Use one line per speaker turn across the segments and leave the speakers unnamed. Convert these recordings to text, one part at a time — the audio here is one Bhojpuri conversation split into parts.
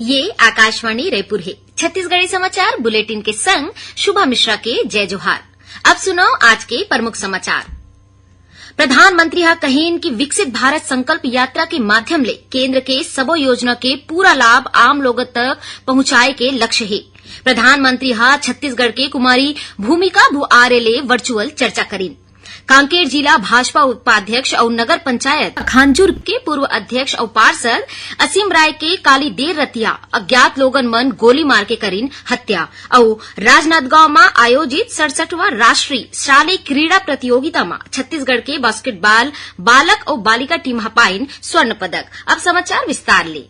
ये आकाशवाणी रायपुर है। छत्तीसगढ़ी समाचार बुलेटिन के संग शुभा मिश्रा के जय जोहार। अब सुनो आज के प्रमुख समाचार। प्रधानमंत्री हा कहीन की विकसित भारत संकल्प यात्रा के माध्यम ले केंद्र के सबो योजना के पूरा लाभ आम लोगों तक पहुंचाए के लक्ष्य है। प्रधानमंत्री हा छत्तीसगढ़ के कुमारी भूमिका भुआरे ले वर्चुअल चर्चा करीन। कांकेर जिला भाजपा उपाध्यक्ष और नगर पंचायत खांजूर के पूर्व अध्यक्ष और पार्षद असीम राय के काली देर रतिया अज्ञात लोगन मन गोली मार के करीन हत्या और राजनांदगांव में आयोजित 67वां राष्ट्रीय शालेय क्रीड़ा प्रतियोगिता में छत्तीसगढ़ के बास्केटबॉल बालक और बालिका टीम पाइन स्वर्ण पदक। अब समाचार विस्तार ले।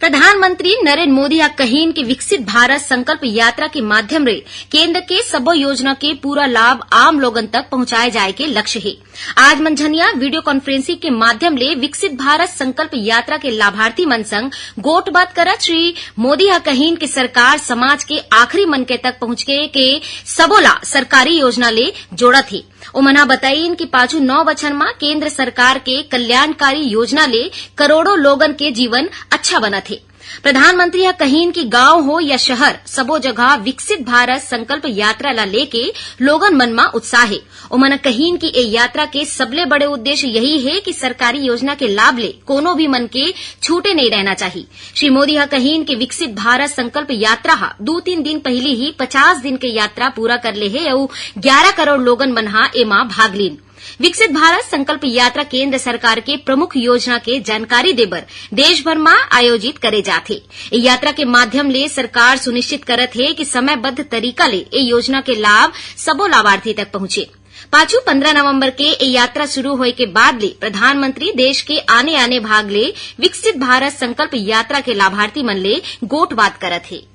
प्रधानमंत्री नरेंद्र मोदी हा कहीन की विकसित भारत संकल्प यात्रा के माध्यम रे केंद्र के सबो योजना के पूरा लाभ आम लोगन तक पहुंचाए जाए के लक्ष्य है। आज मंझनिया वीडियो कॉन्फ्रेंसिंग के माध्यम ले विकसित भारत संकल्प यात्रा के लाभार्थी मन संग गोट बात करत श्री मोदी हा कहीन की सरकार समाज के आखिरी मनके तक पहुंचे के सबोला सरकारी योजना ले जोड़त है। उमना बताइन कि पाछू 9 बछर में केंद्र सरकार के कल्याणकारी योजना ले करोड़ों लोगन के जीवन अच्छा बनत है। प्रधानमंत्री हा कहीन की गांव हो या शहर सबो जगह विकसित भारत संकल्प यात्रा ला लेके लोगन मन में उत्साह है। उमना कहीन की ए यात्रा के सबले बड़े उद्देश्य यही है कि सरकारी योजना के लाभ ले कोनो भी मन के छूटे नहीं रहना चाहिए। श्री मोदी हा कहीन की विकसित भारत संकल्प यात्रा हा 2-3 दिन पहले ही 50 दिन के यात्रा पूरा कर ले है और 11 करोड़ लोगन मन हा एमा भाग लीन। विकसित भारत संकल्प यात्रा केंद्र सरकार के प्रमुख योजना के जानकारी देबर देश भर में आयोजित करे जाथे। ए यात्रा के माध्यम ले सरकार सुनिश्चित करत है कि समयबद्ध तरीका ले ए योजना के लाभ सबो लाभार्थी तक पहुंचे। पाछू 15 नवंबर के ए यात्रा शुरू होए के बाद ले प्रधानमंत्री देश के आने भाग ले विकसित भारत संकल्प यात्रा के लाभार्थी मन ले गोट बात करत है।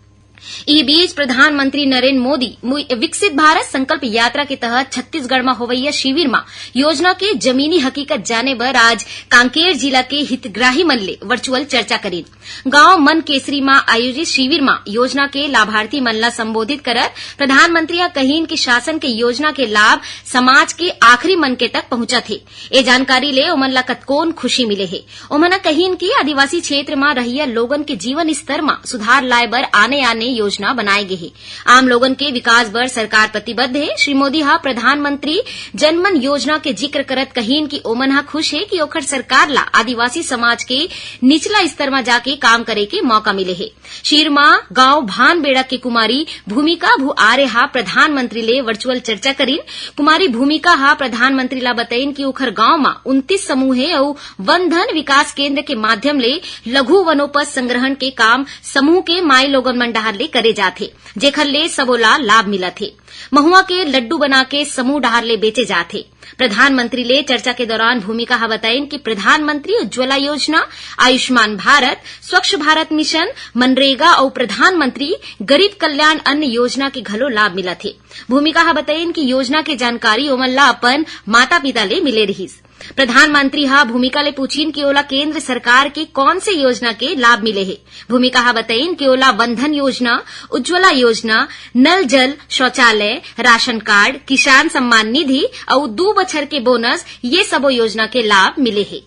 ई बीच प्रधानमंत्री नरेंद्र मोदी विकसित भारत संकल्प यात्रा के तहत छत्तीसगढ़ में होवैया शिविर में योजना के जमीनी हकीकत जाने बर आज कांकेर जिला के हितग्राही मन ले वर्चुअल चर्चा करीन। गांव मन केसरी में आयोजित शिविर में योजना के लाभार्थी मन ला संबोधित करत प्रधानमंत्री हा कहीन की शासन के योजना के लाभ समाज के आखिरी मनके तक पहुंचत है। ए जानकारी ले ओमन ला कतकोन खुशी मिले है। ओमन कहीन की आदिवासी क्षेत्र में रहिया लोगन के जीवन स्तर में सुधार लाए बर आने योजना बनाए गए है। आम लोगन के विकास बर सरकार प्रतिबद्ध है। श्री मोदी हा प्रधानमंत्री जनमन योजना के जिक्र करत कहीन की ओमन हा खुश है कि ओखर सरकार ला आदिवासी समाज के निचला स्तर में जाके काम करे के मौका मिले है। शीरमा गांव भानबेड़ा के कुमारी भूमिका भुआरे हा प्रधानमंत्री ले वर्चुअल चर्चा करीन। कुमारी भूमिका हा प्रधानमंत्री ला बताइन कि ओखर गांव में 29 समूह है और वन धन विकास केंद्र के माध्यम ले लघु वनोपज संग्रहण के काम समूह के माई लोगन मन डहार ले करे जाथे, जेखर ले सबोला लाभ मिलत है। महुआ के लड्डू बना के समूह डहार ले बेचे जाथे। प्रधानमंत्री ले चर्चा के दौरान भूमिका हा बताइन कि प्रधानमंत्री उज्ज्वला योजना, आयुष्मान भारत, स्वच्छ भारत मिशन, मनरेगा और प्रधानमंत्री गरीब कल्याण अन्न योजना के घलो लाभ मिलत है। भूमिका हा बताइन कि योजना के जानकारी ओमन ला अपन माता पिता ले मिले रहीस। प्रधानमंत्री हा भूमिका ले पूछीन कि ओला केंद्र सरकार के कौन से योजना के लाभ मिले है। भूमिका हा बताइन कि ओला वनधन योजना, उज्ज्वला योजना, नल जल शौचालय, राशन कार्ड, किसान सम्मान निधि और 2 बछर के बोनस ये सबो योजना के लाभ मिले है।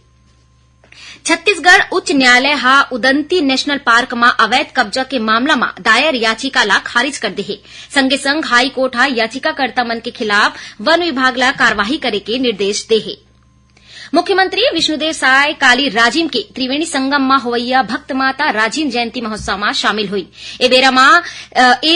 छत्तीसगढ़ उच्च न्यायालय हा उदंती नेशनल पार्क में अवैध कब्जा के मामला में दायर याचिका ला खारिज कर दे है। संगे संग हाई कोर्ट हा याचिकाकर्ता मन के खिलाफ वन विभाग ला कार्यवाही करे के निर्देश दे है। मुख्यमंत्री विष्णुदेव साय काली राजिम के त्रिवेणी संगम में होवैया भक्त माता राजिम जयंती महोत्सव में शामिल हुई। ए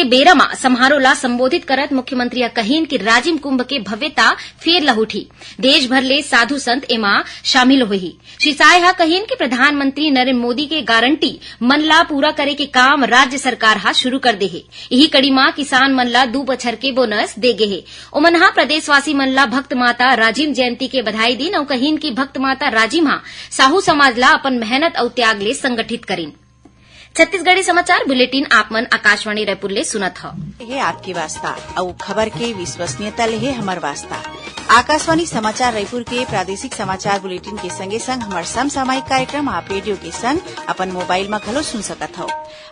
बेरा मा समारोह ला संबोधित करत मुख्यमंत्री कहीन कि राजिम कुंभ के भव्यता फेर लहुठी। देश भर ले साधु संत एमा शामिल हुई। श्री साय हा कहीन कि प्रधानमंत्री नरेंद्र मोदी के गारंटी मन ला पूरा करे के काम राज्य सरकार हा शुरू कर दे है। यही कड़ी में किसान मन ला 2 बछर के बोनस दे गे है। ओमन हा प्रदेशवासी मन ला भक्त माता राजिम जयंती के बधाई दिन और कहीन की भक्त माता राजिमा साहू समाज ला अपन मेहनत और त्याग ले संगठित करीन। छत्तीसगढ़ी समाचार बुलेटिन आपमन आकाशवाणी रायपुर ले सुनत ह।
ये आपकी वास्ता और खबर के विश्वसनीयता ले हमर वास्ता। आकाशवाणी समाचार रायपुर के प्रादेशिक समाचार बुलेटिन के संगे संग हमार समसामयिक कार्यक्रम आप रेडियो के संग अपन मोबाइल में घलो सुन सकत हो।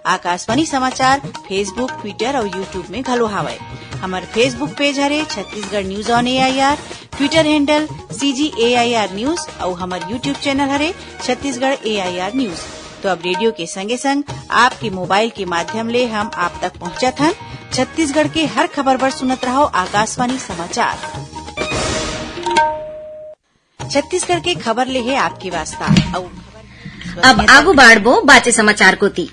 आकाशवाणी समाचार फेसबुक, ट्विटर और यूट्यूब में घलो हावय। हमार फेसबुक पेज हरे Chhattisgarh news on AIR, Twitter handle CGAIR news और हमार यूट्यूब चैनल हरे छत्तीसगढ़ AIR न्यूज। तो अब रेडियो के संगे संग आपके मोबाइल के माध्यम ले हम आप तक पहुंचत हन। छत्तीसगढ़ के हर खबर पर सुनत रहो आकाशवाणी समाचार। छत्तीसगढ़ के खबर ले है आपकी वास्ता।
अब आगू बाढ़बो बाचे समाचार को ती।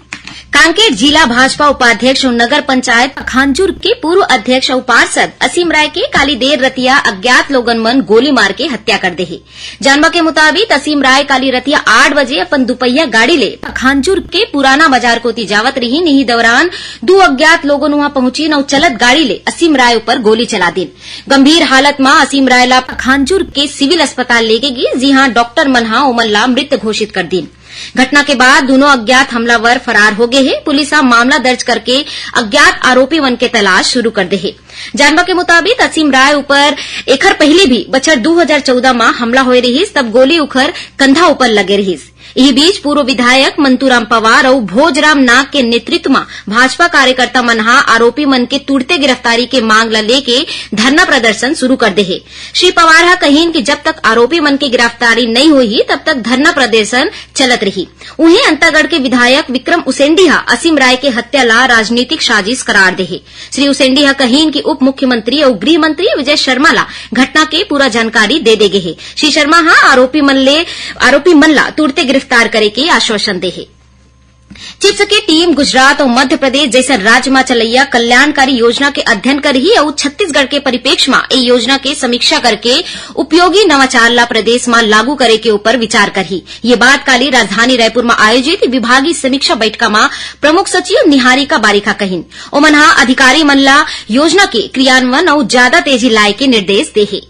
कांकेर जिला भाजपा उपाध्यक्ष और नगर पंचायत खांजूर के पूर्व अध्यक्ष और पार्षद असीम राय के काली देर रतिया अज्ञात लोगन मन गोली मार के हत्या कर दे है। जानवा के मुताबिक असीम राय काली रतिया 8 बजे अपन दुपहिया गाड़ी ले खांजूर के पुराना बाजार कोती जावत रही। नहीं दौरान 2 अज्ञात लोगन वहां पहुंची न चलत गाड़ी ले असीम राय ऊपर गोली चला दिन। गंभीर हालत में असीम राय ला खांजूर के सिविल अस्पताल ले गई, जहां डॉक्टर मनहा ओमन ला मृत घोषित कर दिन। घटना के बाद दोनों अज्ञात हमलावर फरार हो गए हैं। पुलिस मामला दर्ज करके अज्ञात आरोपी वन के तलाश शुरू कर दे है। जानवा के मुताबिक असीम राय ऊपर एखर पहले भी बछर 2014 में हमला होए रहीस, तब गोली उखर कंधा ऊपर लगे रहीस। यही बीच पूर्व विधायक मंतूराम पवार और भोजराम नाग के नेतृत्व में भाजपा कार्यकर्ता मनहा आरोपी मन के तुरते गिरफ्तारी के मांग ला लेके धरना प्रदर्शन शुरू कर दे है। श्री पवार हा कहीन कि जब तक आरोपी मन की गिरफ्तारी नहीं हुई तब तक धरना प्रदर्शन चलत रही। उन्हें अंतागढ़ के विधायक विक्रम उसेंडी हा असीम राय के हत्या ला राजनीतिक साजिश करार दे है। श्री उसेंडी हा कहीन कि उप मुख्यमंत्री और गृह मंत्री विजय शर्मा ला घटना के पूरा जानकारी दे देगे है। श्री शर्मा हा आरोपी मन ला तुरते गिरफ्तार करे के आश्वासन दे है। चिप्स की टीम गुजरात और मध्य प्रदेश जैसे राज्य में चलैया कल्याणकारी योजना के अध्ययन कर रही और छत्तीसगढ़ के परिप्रेक्ष्य में ये योजना के समीक्षा करके उपयोगी नवाचार ला प्रदेश में लागू करे के ऊपर विचार करही। ये बात काली राजधानी रायपुर में आयोजित विभागीय समीक्षा बैठक में प्रमुख सचिव निहारिका बारिका कहीन। ओमनहा अधिकारी मन ला योजना के क्रियान्वयन और ज्यादा तेजी लाए के निर्देश दे है।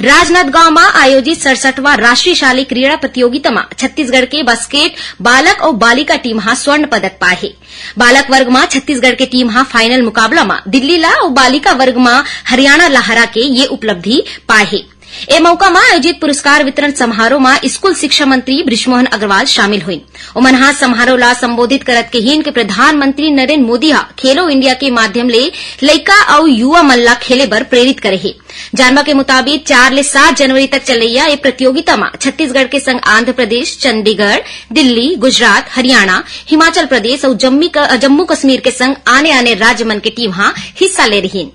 राजनांदगांव में आयोजित 67वां राष्ट्रीय शालेय क्रीड़ा प्रतियोगिता में छत्तीसगढ़ के बास्केट बालक और बालिका टीम हा स्वर्ण पदक पाए है। बालक वर्ग में छत्तीसगढ़ के टीम हा फाइनल मुकाबला में दिल्ली ला और बालिका वर्ग में हरियाणा ला हरा के ये उपलब्धि पाए है। ए मौका में आयोजित पुरस्कार वितरण समारोह में स्कूल शिक्षा मंत्री बृजमोहन अग्रवाल शामिल हुई। ओमनहा समारोह ला संबोधित करत कहीन के प्रधानमंत्री नरेंद्र मोदी हा खेलो इंडिया के माध्यम ले लइका और युवा मन ला खेले बर प्रेरित करे है। जानवा के मुताबिक 4 ले 7 जनवरी तक चलैया ये प्रतियोगिता में छत्तीसगढ़ के संग आंध्र प्रदेश, चंडीगढ़, दिल्ली, गुजरात, हरियाणा, हिमाचल प्रदेश और जम्मू कश्मीर के संग आने राज्य मन के टीम हा हिस्सा ले रही।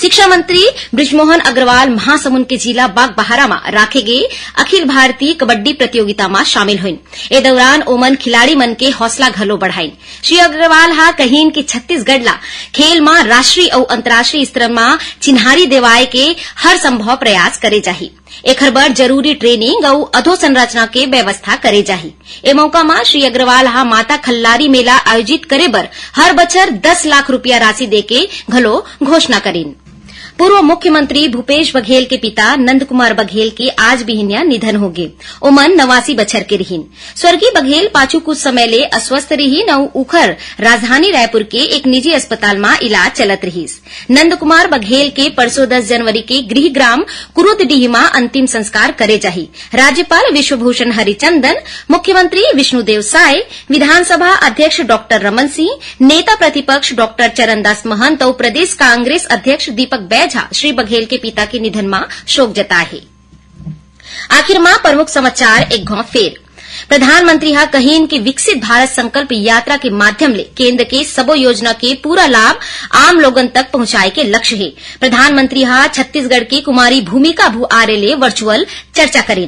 शिक्षा मंत्री बृजमोहन अग्रवाल महासमुंद के जिला बागबाहरा में राखे गए अखिल भारतीय कबड्डी प्रतियोगिता में शामिल हुई। ए दौरान ओमन खिलाड़ी मन के हौसला घलो बढ़ाई। श्री अग्रवाल हा कहीन कि छत्तीसगढ़ ला खेल में राष्ट्रीय और अंतर्राष्ट्रीय स्तर में चिन्हारी देवाए के हर संभव प्रयास करे जाही। एखर बर जरूरी ट्रेनिंग और अधोसंरचना के व्यवस्था करे जाही। ए मौका में श्री अग्रवाल हा माता खल्लारी मेला आयोजित करे बर हर बछर 10 लाख रुपया राशि देके घलो घोषणा करीन। पूर्व मुख्यमंत्री भूपेश बघेल के पिता नंद कुमार बघेल के आज बिहनिया निधन हो गए। ओमन 89 बछर के रहीन। स्वर्गीय बघेल पाछू कुछ समय ले अस्वस्थ रहीन और उखर राजधानी रायपुर के एक निजी अस्पताल में इलाज चलत रहीस। नंद कुमार बघेल के परसों 10 जनवरी के गृह ग्राम कुरुतडीह में अंतिम संस्कार करे जाही। राज्यपाल विश्वभूषण हरिचंदन, मुख्यमंत्री विष्णुदेव साय, विधानसभा अध्यक्ष डॉक्टर रमन सिंह, नेता प्रतिपक्ष डॉक्टर चरणदास महंत और प्रदेश कांग्रेस अध्यक्ष दीपक बैझा श्री बघेल के पिता के निधन में शोक जताए। आखिर में प्रमुख समाचार एक घाव फेर। प्रधानमंत्री हा कहीन कि विकसित भारत संकल्प यात्रा के माध्यम ले केंद्र के सबो योजना के पूरा लाभ आम लोगन तक पहुंचाए के लक्ष्य है। प्रधानमंत्री हा छत्तीसगढ़ की कुमारी भूमिका भू आरे ले वर्चुअल चर्चा करें।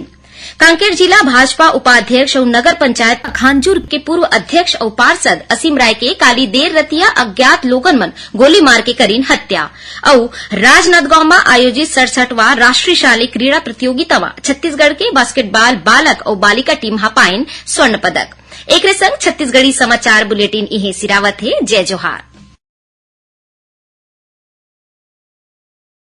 कांकेर जिला भाजपा उपाध्यक्ष और नगर पंचायत खांजूर के पूर्व अध्यक्ष और पार्षद असीम राय के काली देर रतिया अज्ञात लोगन मन गोली मार के करीन हत्या। और राजनांदगांव में आयोजित 67वां राष्ट्रीय शालेय क्रीड़ा प्रतियोगिता में छत्तीसगढ़ के बास्केटबॉल बालक और बालिका टीम हा पाइन स्वर्ण पदक। एक संग छत्तीसगढ़ी समाचार बुलेटिन इहे सिरावत है। जय जोहार।